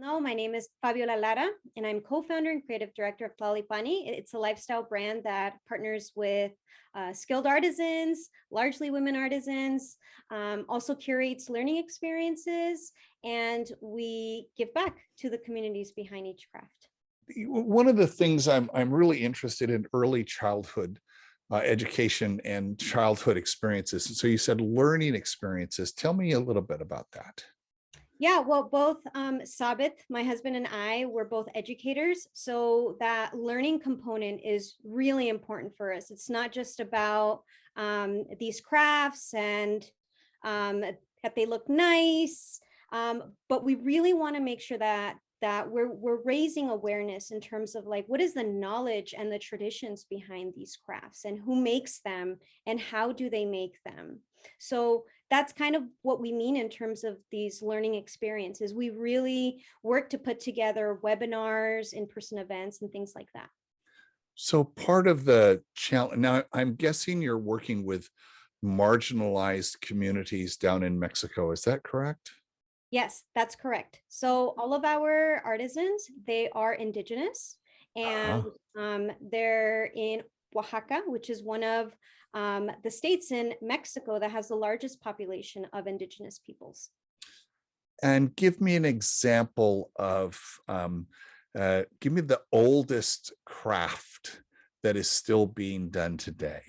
No, my name is Fabiola Lara, and I'm co-founder and creative director of Tlalipani. It's a lifestyle brand that partners with skilled artisans, largely women artisans, also curates learning experiences, and we give back to the communities behind each craft. One of the things I'm really interested in early childhood education and childhood experiences. So you said learning experiences. Tell me a little bit about that. Yeah, well, both Sabith, my husband, and I were both educators. So that learning component is really important for us. It's not just about these crafts and that they look nice, but we really want to make sure that we're raising awareness in terms of like, what is the knowledge and the traditions behind these crafts and who makes them and how do they make them? So that's kind of what we mean in terms of these learning experiences. We really work to put together webinars, in-person events, and things like that. So part of the challenge, now I'm guessing you're working with marginalized communities down in Mexico. Is that correct? Yes, that's correct. So all of our artisans, they are indigenous, and they're in Oaxaca, which is one of the states in Mexico that has the largest population of indigenous peoples. And give me an example of, give me the oldest craft that is still being done today.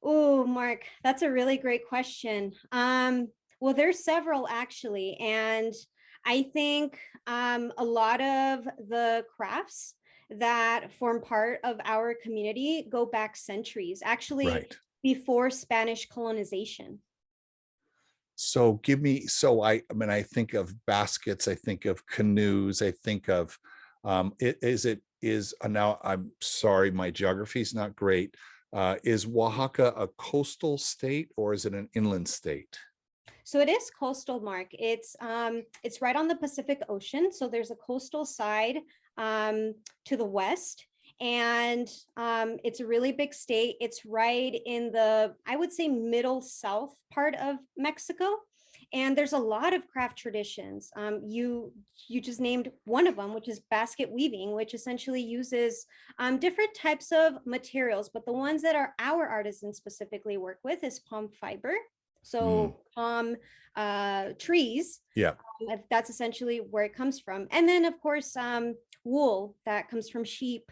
Oh, Mark, that's a really great question. Well, there's several actually, and I think a lot of the crafts that form part of our community go back centuries, actually Right. before Spanish colonization. So give me, so I mean, I think of baskets, I think of canoes, I think of, now I'm sorry, my geography is not great. Is Oaxaca a coastal state or is it an inland state? So it is coastal, Mark. It's right on the Pacific Ocean. So there's a coastal side to the west, and it's a really big state. It's right in the, I would say, middle south part of Mexico. And there's a lot of craft traditions. You just named one of them, which is basket weaving, which essentially uses different types of materials. But the ones that our artisans specifically work with is palm fiber. So palm trees. Yeah. That's essentially where it comes from. And then, of course, wool that comes from sheep.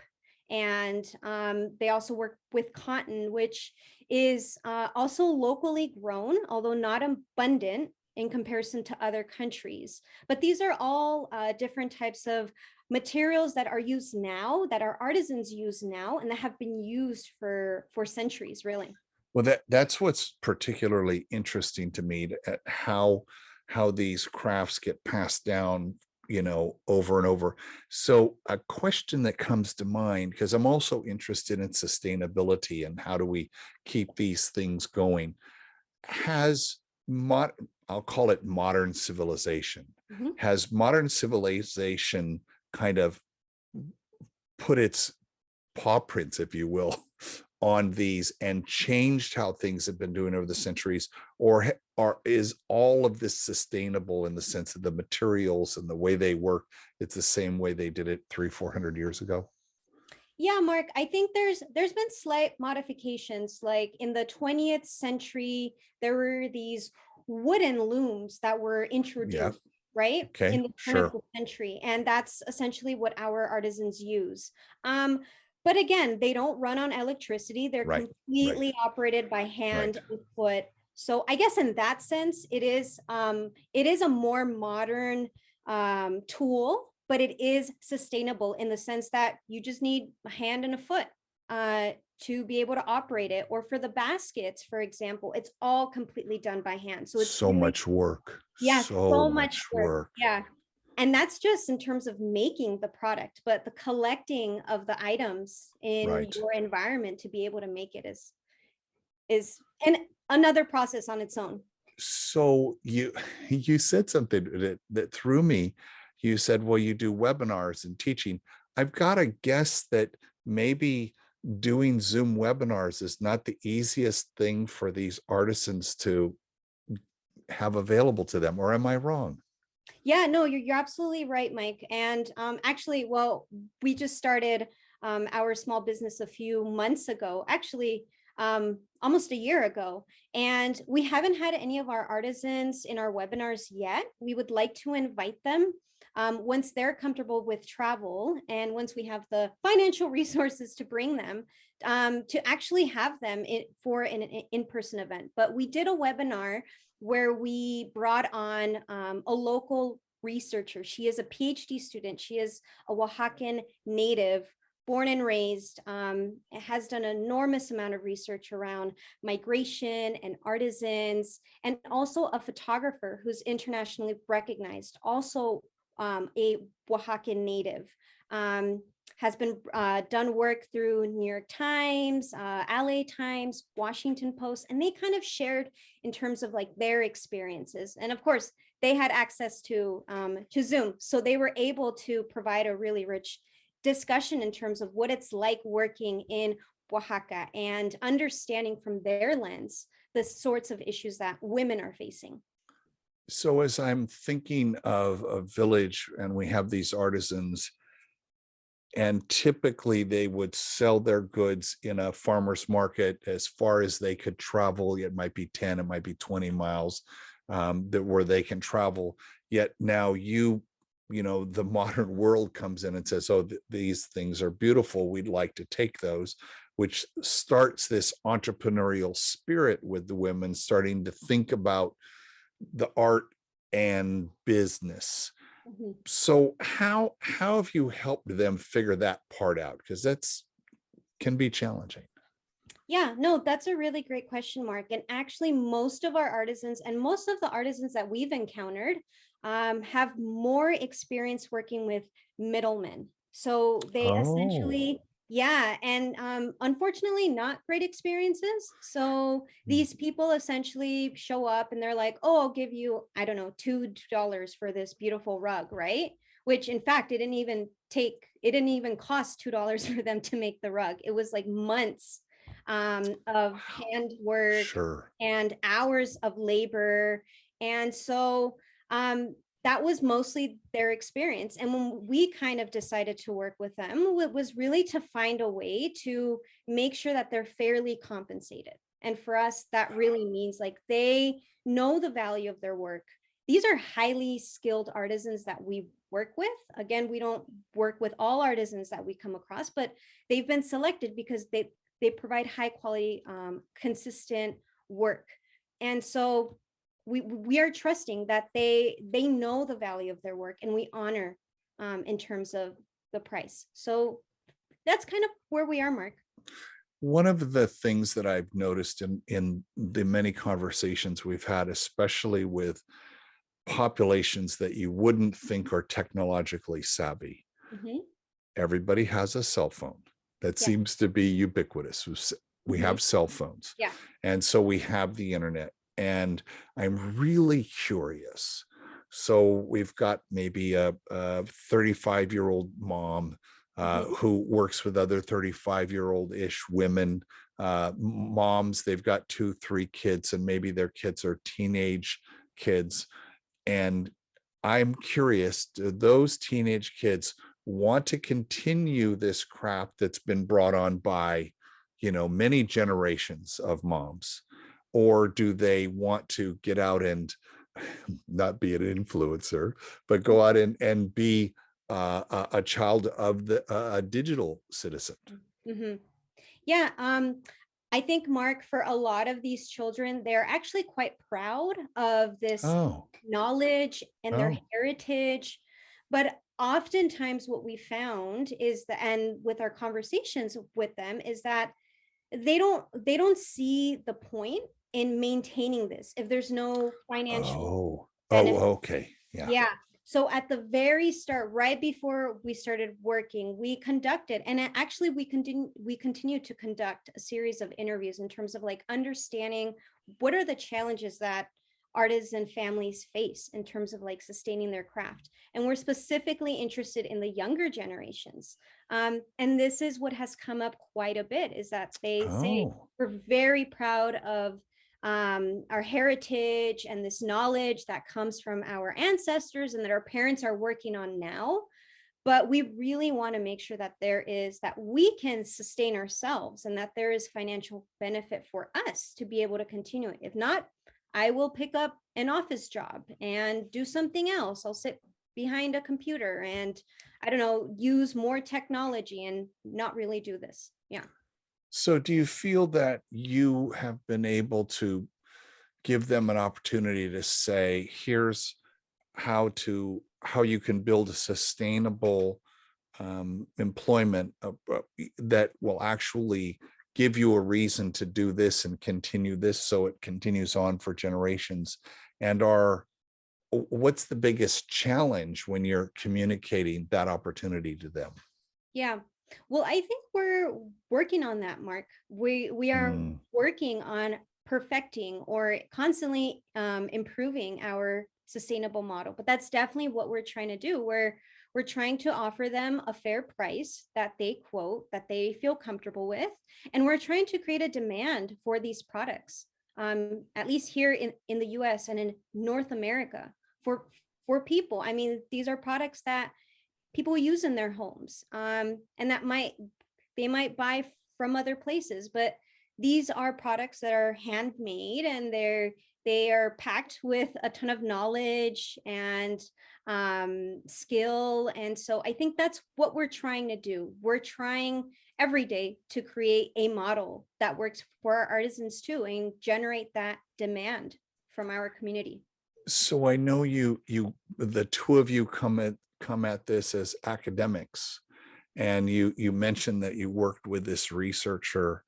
And they also work with cotton, which is also locally grown, although not abundant in comparison to other countries. But these are all different types of materials that are used now, that our artisans use now, and that have been used for centuries, really. Well, that's what's particularly interesting to me, how these crafts get passed down, over and over. So a question that comes to mind, because I'm also interested in sustainability and how do we keep these things going, has I'll call it modern civilization. Has modern civilization kind of put its paw prints, if you will, on these and changed how things have been doing over the centuries, or is all of this sustainable in the sense of the materials and the way they work? It's the same way they did it 300-400 years ago. Yeah, Mark, I think there's been slight modifications. Like in the 20th century, there were these wooden looms that were introduced, right? Okay, In the turn of the century. And that's essentially what our artisans use. But again, they don't run on electricity. They're completely operated by hand and foot. So I guess in that sense, it is a more modern tool, but it is sustainable in the sense that you just need a hand and a foot to be able to operate it. Or for the baskets, for example, it's all completely done by hand. So it's so really, much work. Yeah, so much work. Yeah. And that's just in terms of making the product, but the collecting of the items in your environment to be able to make it is another process on its own. So you said something that threw me. You said, well, you do webinars and teaching. I've got to guess that maybe doing Zoom webinars is not the easiest thing for these artisans to have available to them, or am I wrong? Yeah, no, you're absolutely right, Mike. And actually, well, we just started our small business a few months ago, actually, almost a year ago. And we haven't had any of our artisans in our webinars yet. We would like to invite them once they're comfortable with travel and once we have the financial resources to bring them, to actually have them for an in-person event. But we did a webinar where we brought on a local researcher. She is a PhD student. She is a Oaxacan native, born and raised, has done an enormous amount of research around migration and artisans, and also a photographer who's internationally recognized, also a Oaxacan native. Has been done work through New York Times, LA Times, Washington Post, and they kind of shared in terms of like their experiences. And of course, they had access to Zoom, so they were able to provide a really rich discussion in terms of what it's like working in Oaxaca and understanding from their lens the sorts of issues that women are facing. So as I'm thinking of a village and we have these artisans, and typically they would sell their goods in a farmer's market as far as they could travel. It might be 10, it might be 20 miles that where they can travel. Yet now the modern world comes in and says, oh, these things are beautiful. We'd like to take those, which starts this entrepreneurial spirit with the women starting to think about the art and business. Mhm. So how have you helped them figure that part out? Because that's can be challenging. Yeah, no, that's a really great question, Mark. And actually, most of our artisans and most of the artisans that we've encountered have more experience working with middlemen. So they Oh. essentially, yeah, and unfortunately, not great experiences. So these people essentially show up and they're like, oh, I'll give you, I don't know, $2 for this beautiful rug, right? Which in fact, it didn't even cost $2 for them to make the rug. It was like months of handwork Sure. and hours of labor. And so that was mostly their experience. And when we kind of decided to work with them, it was really to find a way to make sure that they're fairly compensated. And for us, that really means like they know the value of their work. These are highly skilled artisans that we work with. Again, we don't work with all artisans that we come across, but they've been selected because they provide high quality, consistent work. And so we are trusting that they know the value of their work and we honor in terms of the price. So that's kind of where we are, Mark. One of the things that I've noticed in the many conversations we've had, especially with populations that you wouldn't think are technologically savvy, Mm-hmm. everybody has a cell phone. That Yeah. seems to be ubiquitous. We Mm-hmm. have cell phones. Yeah. And so we have the internet. And I'm really curious. So we've got maybe a 35-year-old mom Mm-hmm. who works with other 35-year-old-ish women, moms. They've got 2, 3 kids, and maybe their kids are teenage kids. And I'm curious, do those teenage kids want to continue this craft that's been brought on by, many generations of moms? Or do they want to get out and not be an influencer, but go out and be a child of a digital citizen? Mm-hmm. Yeah, I think, Mark, for a lot of these children, they're actually quite proud of this Oh, knowledge and their oh, heritage. But oftentimes what we found is that, and with our conversations with them, is that they don't see the point in maintaining this if there's no financial oh, benefit. okay. Yeah. Yeah. So at the very start, right before we started working, we conducted, and actually we continue to conduct a series of interviews in terms of like understanding what are the challenges that artists and families face in terms of like sustaining their craft. And we're specifically interested in the younger generations. And this is what has come up quite a bit is that they say Oh, we're very proud of our heritage and this knowledge that comes from our ancestors and that our parents are working on now. But we really want to make sure that that we can sustain ourselves and that there is financial benefit for us to be able to continue it. If not, I will pick up an office job and do something else. I'll sit behind a computer and, I don't know, use more technology and not really do this. Yeah. So do you feel that you have been able to give them an opportunity to say, here's how you can build a sustainable employment that will actually give you a reason to do this and continue this so it continues on for generations? And what's the biggest challenge when you're communicating that opportunity to them? Yeah. Well, I think we're working on that, Mark. We are Mm, working on perfecting or constantly improving our sustainable model. But that's definitely what we're trying to do. We're trying to offer them a fair price that they quote, that they feel comfortable with, and we're trying to create a demand for these products. At least here in the US and in North America for people. I mean, these are products that people use in their homes, and that they might buy from other places, but these are products that are handmade and they are packed with a ton of knowledge and skill. And so I think that's what we're trying to do. We're trying every day to create a model that works for our artisans too and generate that demand from our community. so I know the two of you come at this as academics, and you mentioned that you worked with this researcher.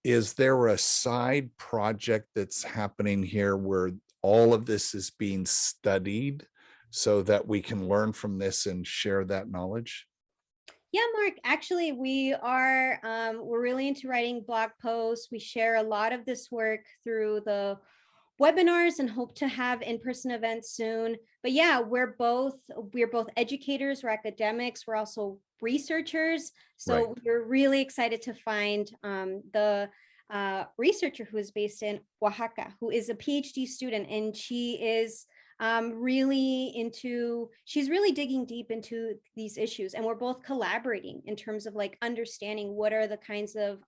Is there a side project that's happening here where all of this is being studied so that we can learn from this and share that knowledge? Yeah, Mark, actually, we're really into writing blog posts. We share a lot of this work through the webinars and hope to have in-person events soon. But yeah, we're both educators, we're academics, we're also researchers. Right. So we're really excited to find the researcher who is based in Oaxaca, who is a PhD student, and she is she's really digging deep into these issues, and we're both collaborating in terms of like understanding what are the kinds of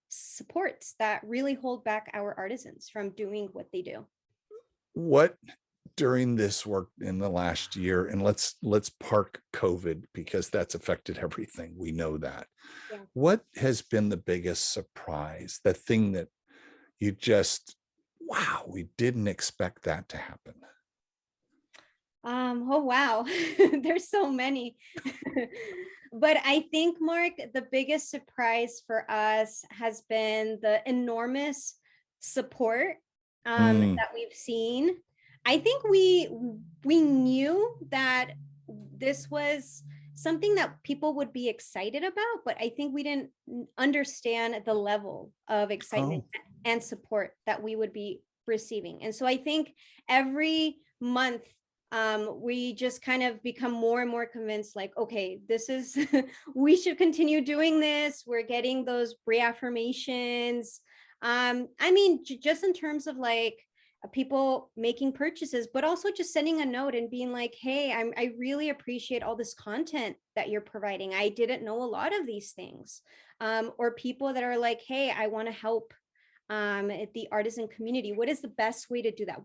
supports that really hold back our artisans from doing what they do. What during this work in the last year, and let's park COVID because that's affected everything. We know that. Yeah. What has been the biggest surprise? The thing that you just, wow, we didn't expect that to happen. Oh wow, there's so many. But I think, Mark, the biggest surprise for us has been the enormous support Mm, that we've seen. I think we knew that this was something that people would be excited about, but I think we didn't understand the level of excitement oh, and support that we would be receiving. And so I think every month we just kind of become more and more convinced, like, okay, this is we should continue doing this. We're getting those reaffirmations. I mean, just in terms of like people making purchases, but also just sending a note and being like, hey, I really appreciate all this content that you're providing. I didn't know a lot of these things. Or people that are like, hey, I want to help the artisan community. What is the best way to do that?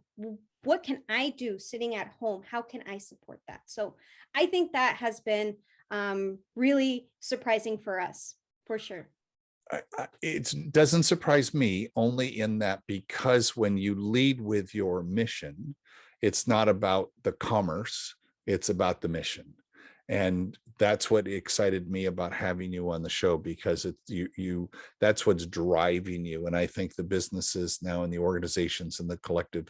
What can I do sitting at home? How can I support that? So I think that has been really surprising for us, for sure. it doesn't surprise me, only in that because when you lead with your mission, it's not about the commerce, it's about the mission. And that's what excited me about having you on the show, because it's you that's what's driving you. And I think the businesses now and the organizations and the collective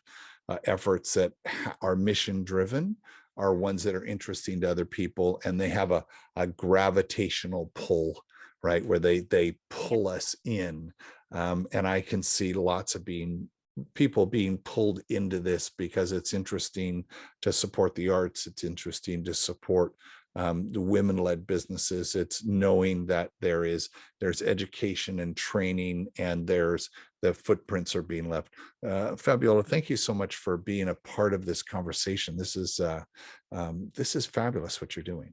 efforts that are mission driven are ones that are interesting to other people, and they have a gravitational pull, right, where they Yeah. pull us in. And I can see lots of people being pulled into this because it's interesting to support the arts. It's interesting to support the women-led businesses. It's knowing that there's education and training, and the footprints are being left. Fabiola, thank you so much for being a part of this conversation. This is fabulous what you're doing.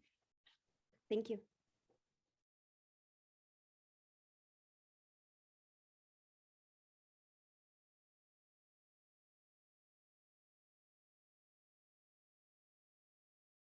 Thank you.